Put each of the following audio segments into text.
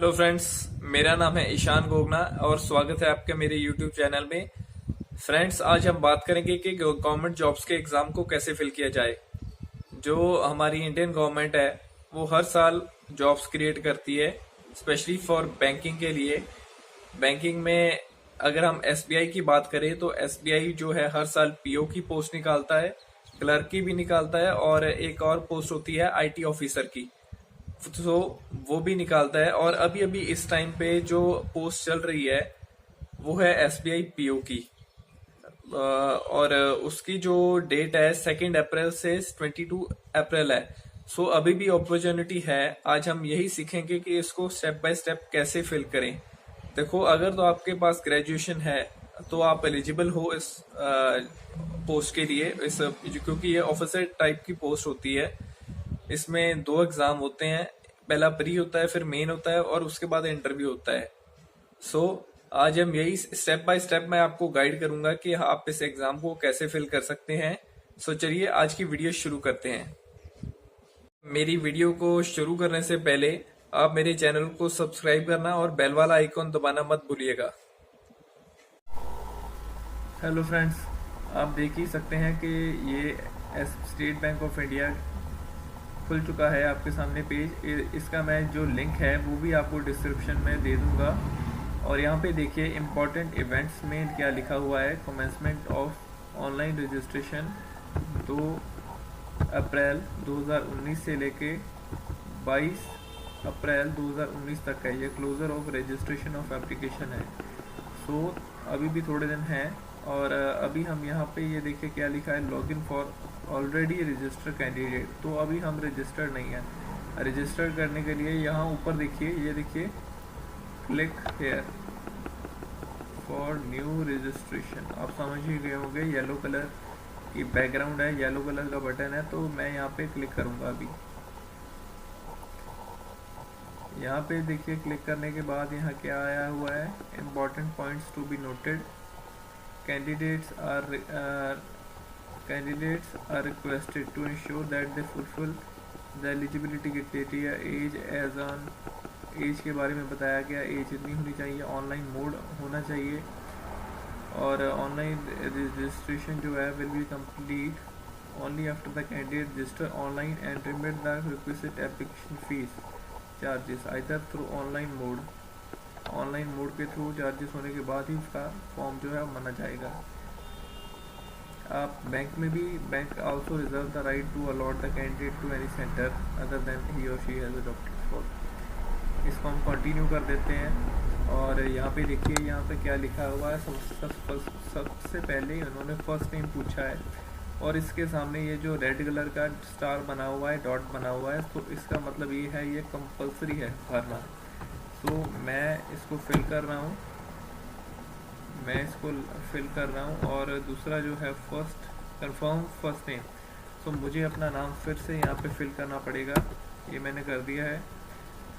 Hello friends, मेरा नाम है ईशान गोगना और स्वागत है आपके मेरे यूट्यूब चैनल में। फ्रेंड्स, आज हम बात करेंगे कि गवर्नमेंट जॉब्स के एग्जाम को कैसे फिल किया जाए। जो हमारी इंडियन गवर्नमेंट है वो हर साल जॉब्स क्रिएट करती है, स्पेशली फॉर बैंकिंग के लिए। बैंकिंग में अगर हम एसबीआई की बात करें तो एसबीआई जो है हर साल पीओ की पोस्ट निकालता है, क्लर्क की भी निकालता है और एक और पोस्ट होती है आईटी ऑफिसर की, तो वो भी निकालता है। और अभी अभी इस टाइम पे जो पोस्ट चल रही है वो है एसबीआई पीओ की। और उसकी जो डेट है 2 अप्रैल से 22 अप्रैल है। सो अभी भी अपॉर्चुनिटी है। आज हम यही सीखेंगे कि इसको स्टेप बाय स्टेप कैसे फिल करें। देखो, अगर तो आपके पास ग्रेजुएशन है तो आप एलिजिबल हो इस पोस्ट के लिए, क्योंकि ये ऑफिसर टाइप की पोस्ट होती है। इसमें 2 एग्जाम होते हैं, पहला प्री होता है, फिर मेन होता है और उसके बाद इंटरव्यू होता है। सो आज हम यही स्टेप बाय स्टेप मैं आपको गाइड करूंगा कि आप इस एग्जाम को कैसे फिल कर सकते हैं। सो चलिए आज की वीडियो शुरू करते हैं। मेरी वीडियो को शुरू करने से पहले आप मेरे चैनल को सब्सक्राइब करना और बेल वाला आइकॉन दबाना मत भूलिएगा। हेलो फ्रेंड्स, आप देख ही सकते हैं कि ये स्टेट बैंक ऑफ इंडिया खुल चुका है आपके सामने पेज। इसका मैं जो लिंक है वो भी आपको डिस्क्रिप्शन में दे दूंगा। और यहाँ पे देखिए इम्पॉर्टेंट इवेंट्स में क्या लिखा हुआ है। Commencement of online registration 2 April 2019 से लेके 22 अप्रैल 2019 तक है। ये closure of registration of application है। सो अभी भी थोड़े दिन हैं। और अभी हम यहाँ पे ये देखिए क्या लिखा है, login for already registered candidate. तो अभी हम रजिस्टर्ड नहीं है। रजिस्टर करने के लिए यहाँ ऊपर देखिए, ये देखिए click here for new registration. आप समझ ही गए होंगे, येलो कलर की बैकग्राउंड है, येलो कलर का बटन है। तो मैं यहाँ पे क्लिक करूँगा। अभी यहाँ पे देखिए क्लिक करने के बाद यहाँ क्या आया हुआ है, important points to be noted. Candidates are requested to ensure that they fulfill the eligibility criteria. Age के बारे में बताया गया, एज इतनी होनी चाहिए, ऑनलाइन मोड होना चाहिए और ऑनलाइन रजिस्ट्रेशन जो है will be complete only after the candidate register online and remit the requested application fees charges either through online mode के थ्रू चार्जेस होने के बाद ही उसका फॉर्म जो है माना जाएगा। आप बैंक में भी, bank also reserve the right to allot the candidate to any centre other than he और शी हैज अडॉप्टेड फॉर। इसको हम कंटिन्यू कर देते हैं। और यहाँ पे देखिए यहाँ पे क्या लिखा हुआ है। सबसे पहले उन्होंने फर्स्ट नेम पूछा है और इसके सामने ये जो रेड कलर का स्टार बना हुआ है, डॉट बना हुआ है, तो इसका मतलब ये है ये कंपलसरी है भरना। तो मैं इसको फिल कर रहा हूँ, और दूसरा जो है फर्स्ट कंफर्म फर्स्ट नेम। तो मुझे अपना नाम फिर से यहाँ पे फिल करना पड़ेगा। ये मैंने कर दिया है।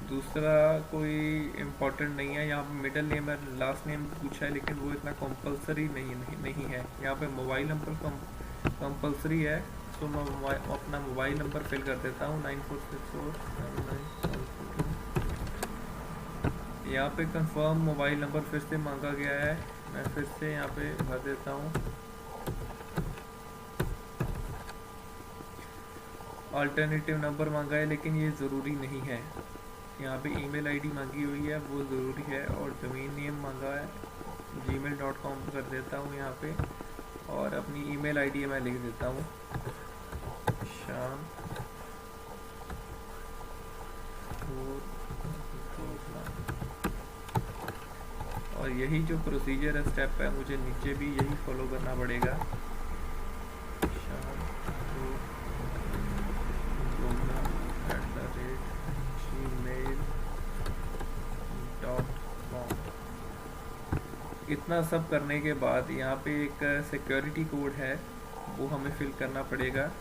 दूसरा कोई इम्पोर्टेंट नहीं है। यहाँ पे मिडिल नेम है, लास्ट नेम पूछा है, लेकिन वो इतना कंपलसरी नहीं है। यहाँ पे मोबाइल नंबर कंपलसरी है। तो मैं अपना मोबाइल नंबर फिल कर देता हूँ 946479। यहाँ पे कंफर्म मोबाइल नंबर फिर से मांगा गया है, मैं फिर से यहाँ पे भर देता हूँ। अल्टरनेटिव नंबर मांगा है लेकिन ये ज़रूरी नहीं है। यहाँ पे ईमेल आईडी मांगी हुई है, वो ज़रूरी है। और डोमेन नेम मांगा है, gmail.com कर देता हूँ यहाँ पे। और अपनी ईमेल आईडी मैं लिख देता हूँ, शाम। और यही जो प्रोसीजर है, स्टेप है, मुझे नीचे भी यही फॉलो करना पड़ेगा। इतना सब करने के बाद यहाँ पे एक सिक्योरिटी कोड है, वो हमें फिल करना पड़ेगा,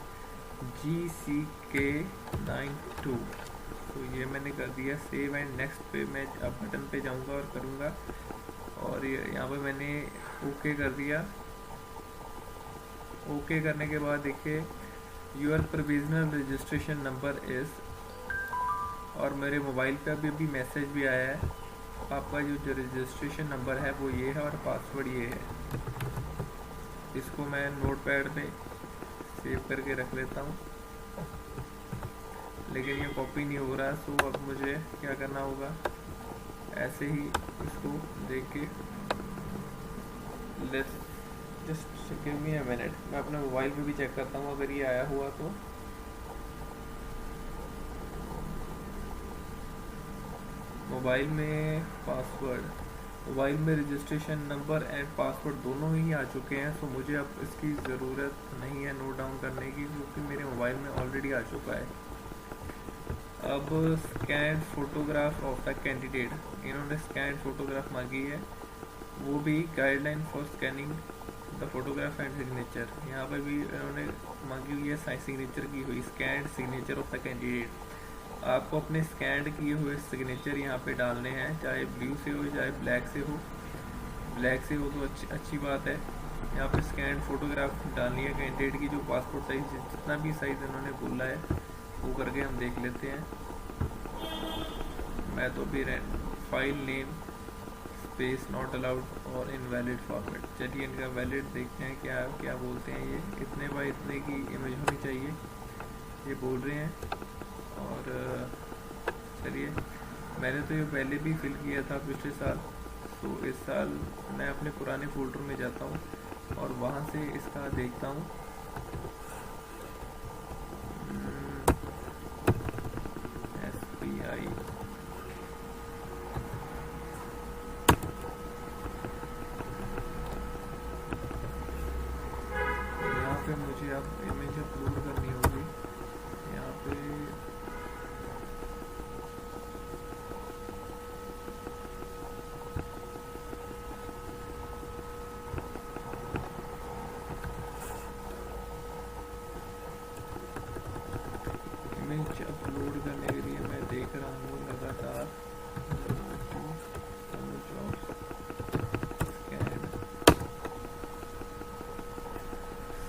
GCK92। तो ये मैंने कर दिया। सेव एंड नेक्स्ट पे मैं अब बटन पे जाऊँगा और करूँगा। और यहाँ पे मैंने ओके कर दिया। ओके करने के बाद देखिए your provisional registration number is और मेरे मोबाइल पे अभी मैसेज भी आया है, आपका जो रजिस्ट्रेशन नंबर है वो ये है और पासवर्ड ये है। इसको मैं नोटपैड पे सेव करके रख लेता हूँ, लेकिन ये कॉपी नहीं हो रहा। सो अब मुझे क्या करना होगा, ऐसे ही इसको देख के just give me a minute, मैं अपने मोबाइल पे भी चेक करता हूँ अगर ये आया हुआ तो। मोबाइल में पासवर्ड, मोबाइल में रजिस्ट्रेशन नंबर एंड पासवर्ड दोनों ही आ चुके हैं। सो मुझे अब इसकी ज़रूरत नहीं है नोट डाउन करने की, क्योंकि मेरे मोबाइल में ऑलरेडी आ चुका है। अब scan photograph of the candidate, इन्होंने स्कैन फोटोग्राफ मांगी है, वो भी guideline for scanning the photograph and signature. यहाँ पर भी इन्होंने मांगी हुई है सिग्नेचर की हुई, scan signature of the candidate. आपको अपने स्कैन किए हुए सिग्नेचर यहाँ पे डालने हैं, चाहे ब्लू से हो चाहे ब्लैक से हो। ब्लैक से हो तो अच्छी बात है। यहाँ पे स्कैन फोटोग्राफ डालनी है कैंडिडेट की, जो पासपोर्ट साइज जितना भी साइज़ इन्होंने बोला है वो करके हम देख लेते हैं। मैं तो भी file name space not allowed और इनवैलिड फॉर्मेट। चलिए इनका वैलिड देखते हैं क्या क्या बोलते हैं। ये इतने बाय इतने की इमेज होनी चाहिए ये बोल रहे हैं। और चलिए, मैंने तो ये पहले भी फिल किया था पिछले साल, तो इस साल मैं अपने पुराने फोल्डर में जाता हूँ और वहाँ से इसका देखता हूँ। SBI यहाँ पे मुझे अब इमेज अपलोड करनी होगी। यहाँ पे इमेज अपलोड करने के लिए मैं देख रहा हूँ लगातार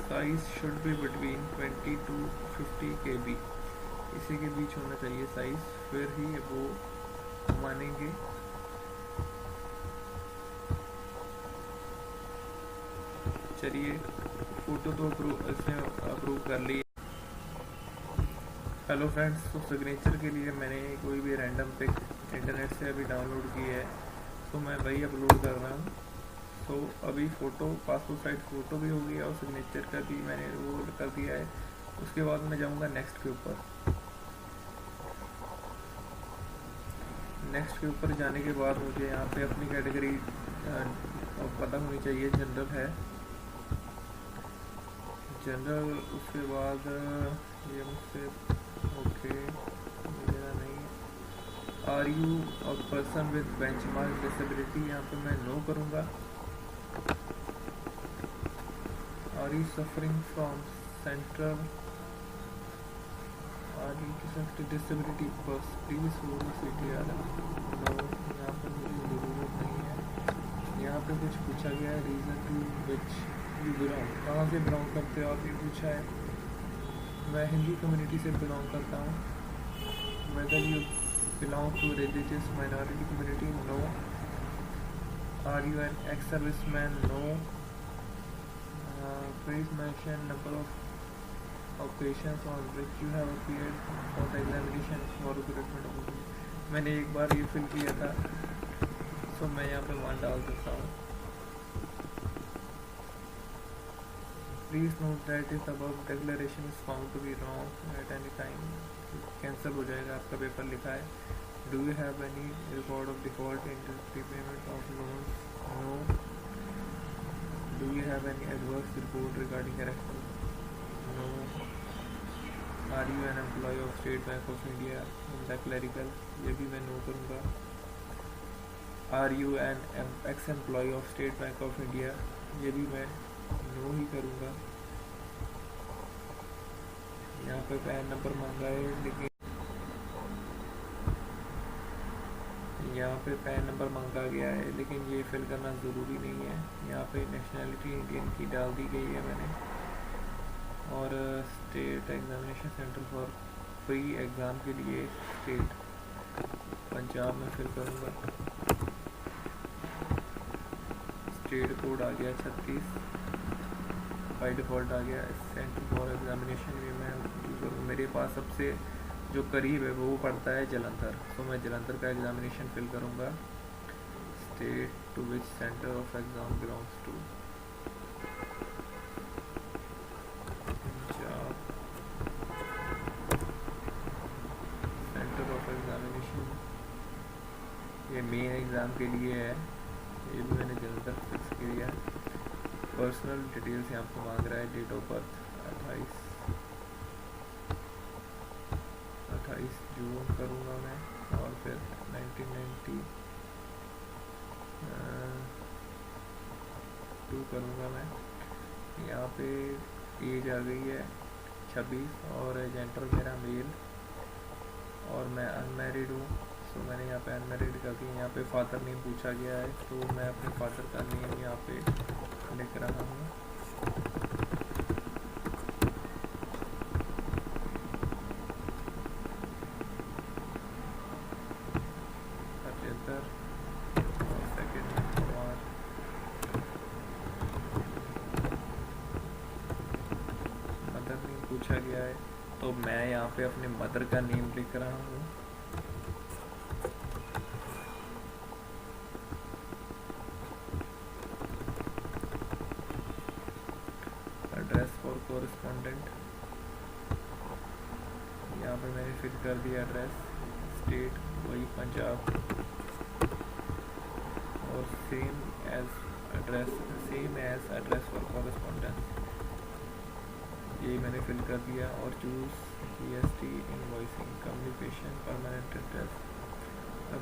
size should be between 20 to 50 KB, इसी के बीच होना चाहिए साइज, फिर ही वो मानेंगे। चलिए, फोटो तो इसने अप्रूव कर ली। हेलो फ्रेंड्स, तो सिग्नेचर के लिए मैंने कोई भी रैंडम पिक इंटरनेट से अभी डाउनलोड की है, तो मैं वही अपलोड कर रहा हूँ। तो अभी फ़ोटो पासपोर्ट साइज फ़ोटो भी हो गया और सिग्नेचर का भी मैंने वो कर दिया है। उसके बाद मैं जाऊँगा नेक्स्ट के ऊपर। नेक्स्ट के ऊपर जाने के बाद मुझे यहाँ पे अपनी कैटेगरी पता होनी चाहिए। जनरल है, जनरल। उसके बाद ये मुझसे ओके मेरा नहीं। Are you a person with benchmark disability, यहाँ पे मैं नो करूँगा। Are you suffering from central disability बस प्लीज नो, यहाँ पर मुझे ज़रूरत नहीं है। यहाँ पे कुछ पूछा गया है, reason to which you belong, कहाँ से बिलोंग करते हो आप, ये पूछा है। मैं हिंदू कम्युनिटी से बिलोंग करता हूँ। Whether you belong to religious minority community, no. Are you an ex serviceman, no. Please mention number of occasions on which you have appeared for the examination for recruitment opportunity। मैंने एक बार ये fill किया था, तो मैं यहाँ पे 1 डाल सकता हूँ। Please note that is above declaration is found to be wrong at any time, cancel हो जाएगा आपका पेपर लिखा है। Do you have any record of default in prepayment of loans, no. Do you have any adverse report regarding character, no. Are you an employee of State Bank of India in the clerical, ये भी मैं no करूँगा। Are you an ex employee of State Bank of India, ये भी मैं no ही करूँगा। यहाँ पे पैन नंबर मांगा है, लेकिन यहाँ पे पैन नंबर मांगा गया है, लेकिन ये फिल करना ज़रूरी नहीं है। यहाँ पे नेशनैलिटी इंडियन की डाल दी गई है मैंने। और state examination centre for pre exam के लिए स्टेट पंजाब में फिल करूँगा। स्टेट कोड आ गया 36 बाई डिफ़ॉल्ट आ गया। सेंटर फॉर एग्जामिनेशन भी मैं चूज़ करूँगा। मेरे पास सबसे जो करीब है वो पड़ता है जलंधर, तो मैं जलंधर का एग्जामिनेशन फिल करूँगा। State to which centre of exam belongs to, Punjab. Centre of examination ये मेन एग्ज़ाम के लिए है, ये भी मैंने जलंधर फिक्स किया है। पर्सनल डिटेल्स यहाँ पर मांग रहा है। डेट ऑफ बर्थ 28 जून करूँगा मैं, और फिर 1992 करूँगा मैं। यहाँ पे एज आ गई है 26 और जेंडर मेरा मेल, और मैं अनमैरिड हूँ। सो मैंने यहाँ पे अनमैरिड कर दिया। यहाँ पे फादर नेम पूछा गया है, तो मैं अपने फादर का नेम यहाँ पे लिख रहा हूँ। राजेंद्र, और सेकंड कुमार। मदर नेम पूछा गया है, तो मैं यहाँ पे अपने मदर का नेम लिख रहा हूँ। एड्रेस फॉर कोरिस्पोंडेंट, यहाँ पे मैंने फिल कर दिया एड्रेस। स्टेट वही पंजाब, और same as address for correspondence ये मैंने फिल कर दिया। और choose GST invoicing communication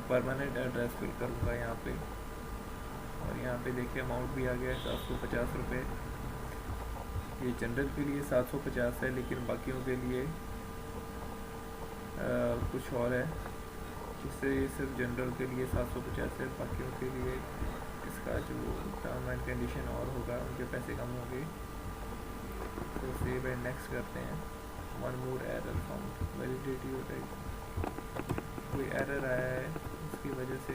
permanent address fill करूँगा यहाँ पे। और यहाँ पे देखिए अमाउंट भी आ गया है 750 रुपये। ये जनरल के लिए 750 है, लेकिन बाकियों के लिए कुछ और है, जिससे ये सिर्फ जनरल के लिए 750 है, बाकियों के लिए इसका जो टर्म एंड कंडीशन और होगा उनके पैसे कम होंगे। तो सेव एंड नेक्स्ट करते हैं। One more error found, validity हो जाएगी। कोई एरर आया है, उसकी वजह से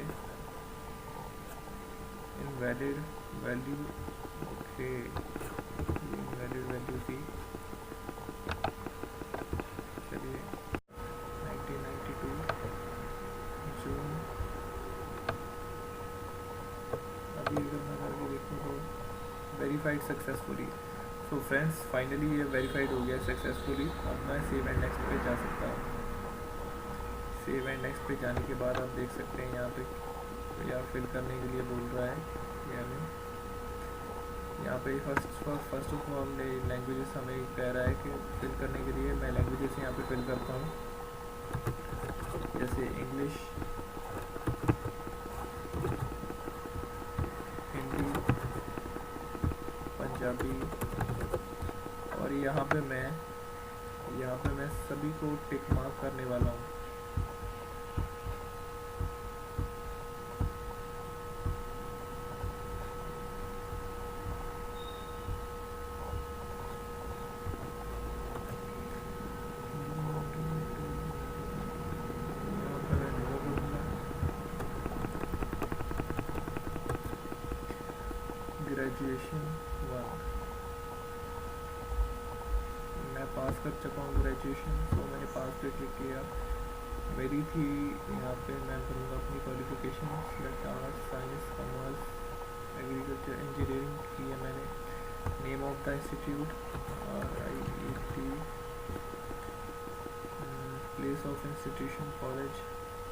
invalid value. Okay, invalid value थी। चलिए 1992 जून। अभी अगर मैं करके देखूँ तो verified successfully. So friends, finally ये वेरीफाइड हो गया सक्सेसफुली। अब मैं सेव एंड नेक्स्ट पे जा सकता हूँ। सेव एंड नेक्स्ट पे जाने के बाद आप देख सकते हैं यहाँ पे या फिल करने के लिए बोल रहा है। यहाँ पे फर्स्ट ऑफ ऑल लैंग्वेजेस हमें कह रहा है कि फिल करने के लिए। मैं लैंग्वेजेस यहाँ पे फिल करता हूँ, जैसे इंग्लिश, हिंदी, पंजाबी। और यहाँ पे मैं सभी को टिक मार्क करने वाला हूँ। ग्रेजुएशन 1 मैं पास कर चुका हूँ ग्रेजुएशन, तो मैंने पास पे क्लिक किया। मेरी थी यहाँ पे मैं करूँगा अपनी qualification, select arts, science, commerce, agriculture, engineering की है मैंने। Name of the institute RIET, place of institution college,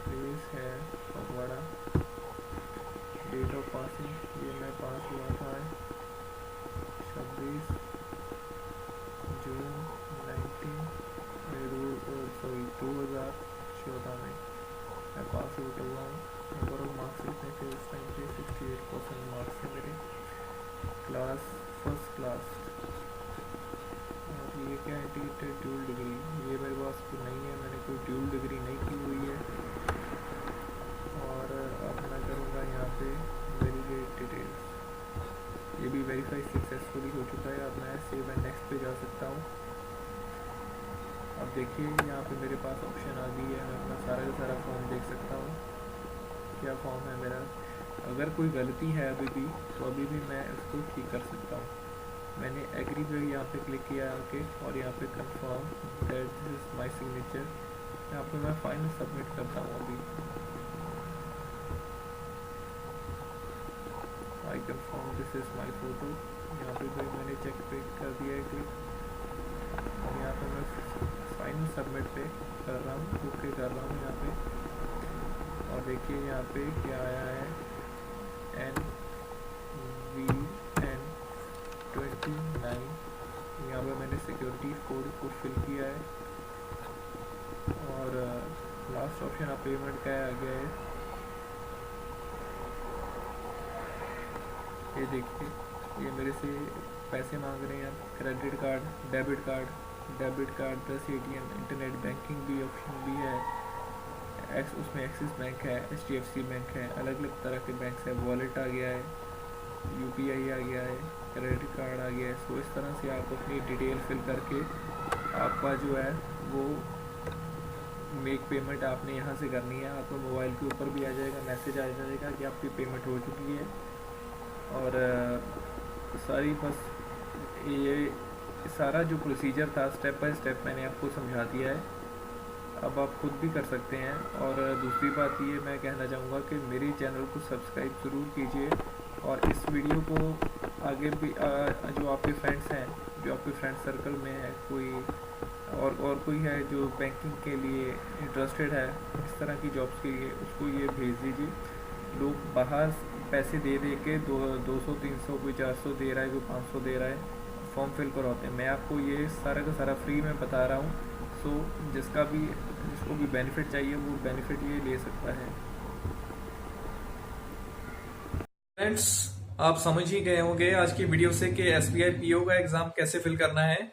place है फगवाड़ा। डेट ऑफ पासिंग, ये मैं पास हुआ था 26 जून 2014 में मैं पास आउट हुआ हूँ। नंबर ऑफ मार्क्स इतने थे उस टाइम पे 68% मार्क्स थे मेरे। Class first class. और ये क्या इंटीग्रेटेड ड्यूल डिग्री, ये मेरे पास तो नहीं है, मैंने कोई ड्यूल डिग्री नहीं की हुई है। और अब मैं करूँगा यहाँ पे वेरीफाइड डिटेल्स, ये भी वेरीफाई सक्सेसफुली हो चुका है। अब मैं सेव एंड नेक्स्ट पे जा सकता हूँ। अब देखिए यहाँ पे मेरे पास ऑप्शन आ गई है, मैं अपना सारा का सारा फॉर्म देख सकता हूँ। क्या फॉर्म है मेरा। अगर कोई गलती है अभी भी तो अभी भी मैं उसको ठीक कर सकता हूँ। मैंने एग्री पे यहाँ पे क्लिक किया आके और यहाँ पे confirm that this is my signature. यहाँ पे मैं फाइनल सबमिट करता हूँ अभी। I confirm this is my photo. यहाँ पे भाई मैंने चेक पे कर दिया है क्लिक और यहाँ पे मैं फाइनल सबमिट पे कर रहा हूँ, ओके कर रहा हूँ यहाँ पे। और देखिए यहाँ पे क्या आया है, NVN29। यहाँ पे मैंने सिक्योरिटी कोड को फिल किया है और लास्ट ऑप्शन आप पेमेंट का आ गया है। ये देखिए ये मेरे से पैसे मांग रहे हैं, credit card, debit card plus ATM, internet banking भी ऑप्शन भी है। उसमें एक्सिस बैंक है, HDFC बैंक है, अलग अलग तरह के बैंक है। वॉलेट आ गया है, UPI आ गया है, क्रेडिट कार्ड आ गया है। सो इस तरह से आप अपनी डिटेल फिल करके आपका जो है वो मेक पेमेंट आपने यहाँ से करनी है। आपको मोबाइल के ऊपर भी आ जाएगा, मैसेज आ जाएगा कि आपकी पेमेंट हो चुकी है। और सारी बस ये सारा जो प्रोसीजर था स्टेप बाय स्टेप मैंने आपको समझा दिया है। अब आप खुद भी कर सकते हैं। और दूसरी बात ये मैं कहना चाहूँगा कि मेरे चैनल को सब्सक्राइब ज़रूर कीजिए और इस वीडियो को आगे भी जो आपके फ्रेंड्स हैं, जो आपके फ्रेंड सर्कल में है कोई और कोई है जो बैंकिंग के लिए इंटरेस्टेड है, इस तरह की जॉब्स के लिए, उसको ये भेज दीजिए। लोग बाहर पैसे दे के 200-300 कोई 400 दे रहा है, कोई 500 दे रहा है, फॉर्म फिल करवाते हैं। मैं आपको ये सारा का सारा फ्री में बता रहा हूँ। सो जिसको भी बेनिफिट चाहिए वो बेनिफिट ये ले सकता है। फ्रेंड्स, आप समझ ही गए होंगे आज की वीडियो से कि SBI PO का एग्जाम कैसे फिल करना है।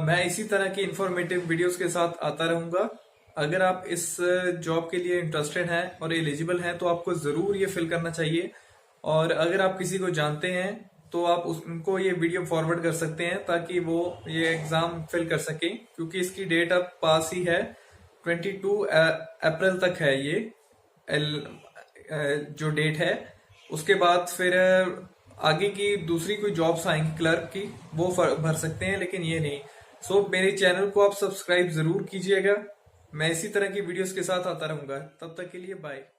मैं इसी तरह की इंफॉर्मेटिव वीडियोस के साथ आता रहूंगा। अगर आप इस जॉब के लिए इंटरेस्टेड हैं और एलिजिबल हैं तो आपको जरूर ये फिल करना चाहिए। और अगर आप किसी को जानते हैं तो आप उनको ये वीडियो फॉरवर्ड कर सकते हैं ताकि वो ये एग्जाम फिल कर सके, क्योंकि इसकी डेट अब पास ही है, 22 अप्रैल तक है ये जो डेट है। उसके बाद फिर आगे की दूसरी कोई जॉब्स आएंगी क्लर्क की, वो भर सकते हैं, लेकिन ये नहीं। सो मेरे चैनल को आप सब्सक्राइब जरूर कीजिएगा। मैं इसी तरह की वीडियोस के साथ आता रहूंगा। तब तक के लिए बाय।